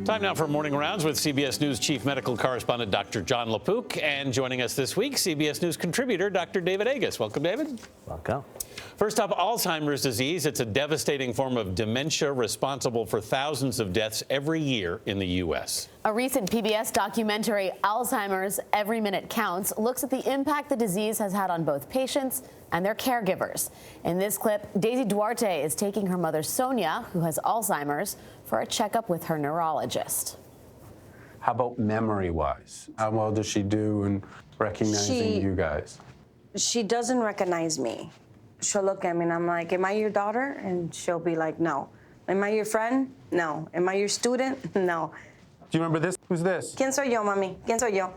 Time now for Morning Rounds with CBS News Chief Medical Correspondent Dr. Jon LaPook, and joining us this week, CBS News contributor Dr. David Agus. Welcome, David. Welcome. First up, Alzheimer's disease. It's a devastating form of dementia responsible for thousands of deaths every year in the U.S. A recent PBS documentary, Alzheimer's Every Minute Counts, looks at the impact the disease has had on both patients and their caregivers. In this clip, Daisy Duarte is taking her mother, Sonia, who has Alzheimer's, for a checkup with her neurologist. How about memory-wise? How well does she do in recognizing you guys? She doesn't recognize me. She'll look at me and I'm like, am I your daughter? And she'll be like, no. Am I your friend? No. Am I your student? No. Do you remember this? Who's this? ¿Quién soy yo, mami? ¿Quién soy yo?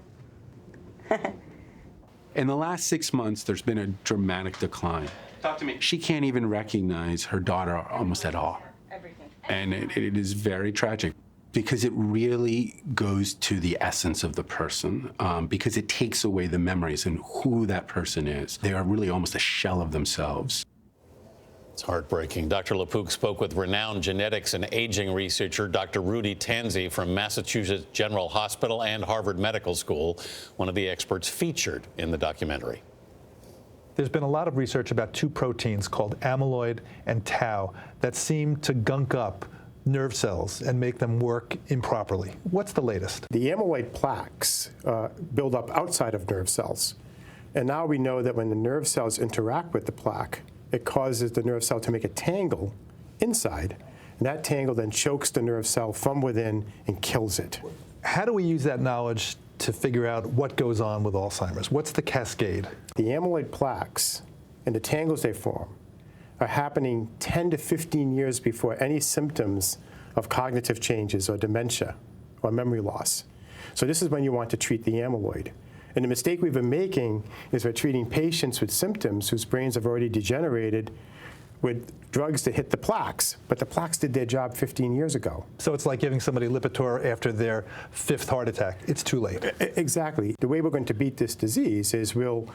In the last 6 months, there's been a dramatic decline. Talk to me. She can't even recognize her daughter almost at all. Everything. And it is very tragic because it really goes to the essence of the person, because it takes away the memories and who that person is. They are really almost a shell of themselves. It's heartbreaking. Dr. LaPook spoke with renowned genetics and aging researcher Dr. Rudy Tanzi from Massachusetts General Hospital and Harvard Medical School, one of the experts featured in the documentary. There's been a lot of research about two proteins called amyloid and tau that seem to gunk up nerve cells and make them work improperly. What's the latest? The amyloid plaques build up outside of nerve cells. And now we know that when the nerve cells interact with the plaque, it causes the nerve cell to make a tangle inside. And that tangle then chokes the nerve cell from within and kills it. How do we use that knowledge to figure out what goes on with Alzheimer's? What's the cascade? The amyloid plaques and the tangles they form are happening 10 to 15 years before any symptoms of cognitive changes or dementia or memory loss. So this is when you want to treat the amyloid. And the mistake we've been making is we're treating patients with symptoms whose brains have already degenerated with drugs that hit the plaques, but the plaques did their job 15 years ago. So it's like giving somebody Lipitor after their 5th heart attack. It's too late. Exactly. The way we're going to beat this disease is we'll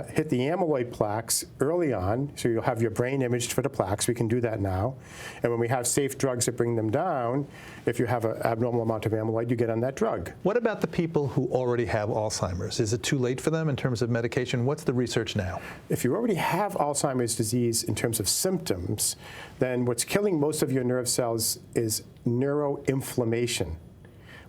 hit the amyloid plaques early on, so you'll have your brain imaged for the plaques. We can do that now. And when we have safe drugs that bring them down, if you have an abnormal amount of amyloid, you get on that drug. What about the people who already have Alzheimer's? Is it too late for them in terms of medication? What's the research now? If you already have Alzheimer's disease in terms of symptoms, then what's killing most of your nerve cells is neuroinflammation,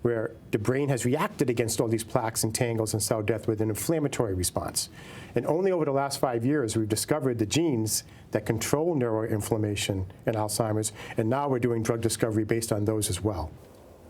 where the brain has reacted against all these plaques and tangles and cell death with an inflammatory response. And only over the last 5 years, we've discovered the genes that control neuroinflammation in Alzheimer's, and now we're doing drug discovery based on those as well.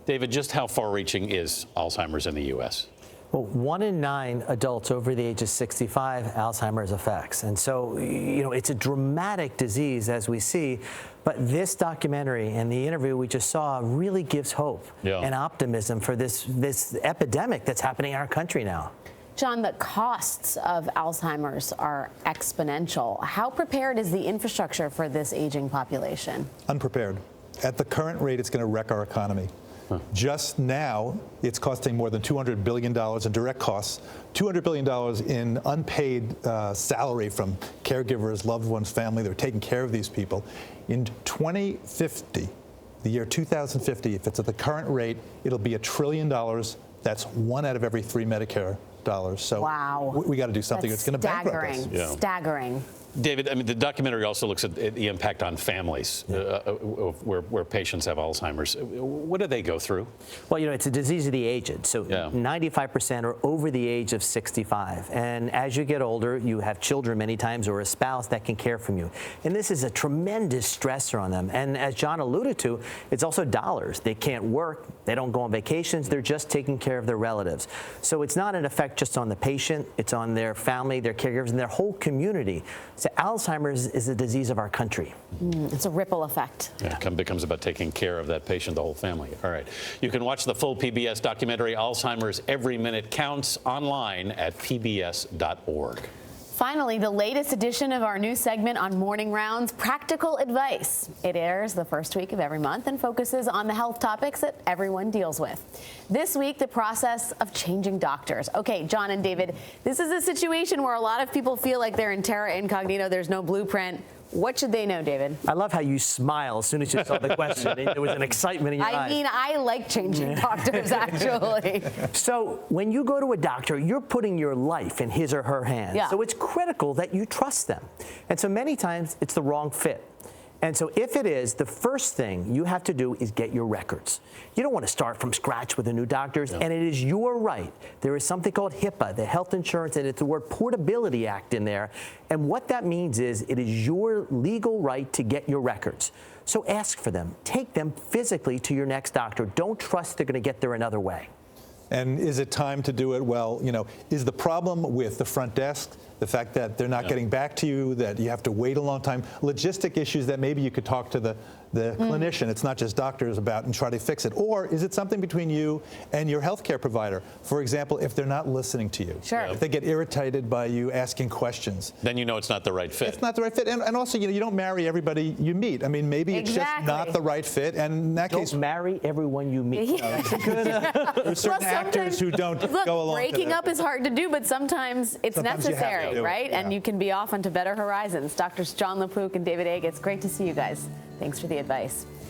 David, just how far-reaching is Alzheimer's in the U.S.? Well, 1 in 9 adults over the age of 65 Alzheimer's affects. And so, it's a dramatic disease, as we see. But this documentary and the interview we just saw really gives hope and optimism for this epidemic that's happening in our country now. Jon, the costs of Alzheimer's are exponential. How prepared is the infrastructure for this aging population? Unprepared. At the current rate, it's going to wreck our economy. Just now, it's costing more than $200 billion in direct costs, $200 billion in unpaid salary from caregivers, loved ones, family. They're taking care of these people. In 2050, the year 2050, if it's at the current rate, it'll be $1 trillion. That's 1 out of every 3 Medicare dollars. So wow. We got to do something that's going to bankrupt us. Yeah. Staggering. David, I mean, the documentary also looks at the impact on families where patients have Alzheimer's. What do they go through? Well, it's a disease of the aged. So 95% are over the age of 65. And as you get older, you have children many times or a spouse that can care for you. And this is a tremendous stressor on them. And as Jon alluded to, it's also dollars. They can't work. They don't go on vacations. They're just taking care of their relatives. So it's not an effect just on the patient. It's on their family, their caregivers, and their whole community. So Alzheimer's is a disease of our country. It's a ripple effect. Yeah, it becomes about taking care of that patient, the whole family. All right. You can watch the full PBS documentary, Alzheimer's Every Minute Counts, online at pbs.org. Finally, the latest edition of our new segment on Morning Rounds, Practical Advice. It airs the first week of every month and focuses on the health topics that everyone deals with. This week, the process of changing doctors. Okay, Jon and David, this is a situation where a lot of people feel like they're in terra incognita. There's no blueprint. What should they know, David? I love how you smile as soon as you saw the question. There was an excitement in your eyes. I mean, I like changing doctors, actually. So when you go to a doctor, you're putting your life in his or her hands. Yeah. So it's critical that you trust them. And so many times it's the wrong fit. And so if it is, the first thing you have to do is get your records. You don't want to start from scratch with a new doctor, and it is your right. There is something called HIPAA, the Health Insurance, and it's the word Portability Act in there. And what that means is it is your legal right to get your records. So ask for them. Take them physically to your next doctor. Don't trust they're going to get there another way. And is it time to do it? Well, is the problem with the front desk, the fact that they're not getting back to you, that you have to wait a long time, logistic issues that maybe you could talk to the clinician, it's not just doctors, about and try to fix it? Or is it something between you and your healthcare provider? For example, if they're not listening to you, if they get irritated by you asking questions. Then you know it's not the right fit. It's not the right fit. And also, you don't marry everybody you meet. I mean, maybe it's just not the right fit. And in that case, don't marry everyone you meet. there's certain actors who don't go along. Breaking up is hard to do, but sometimes it's necessary, right? Yeah. And you can be off onto better horizons. Doctors Jon LaPook and David Agus, great to see you guys. Thanks for the advice.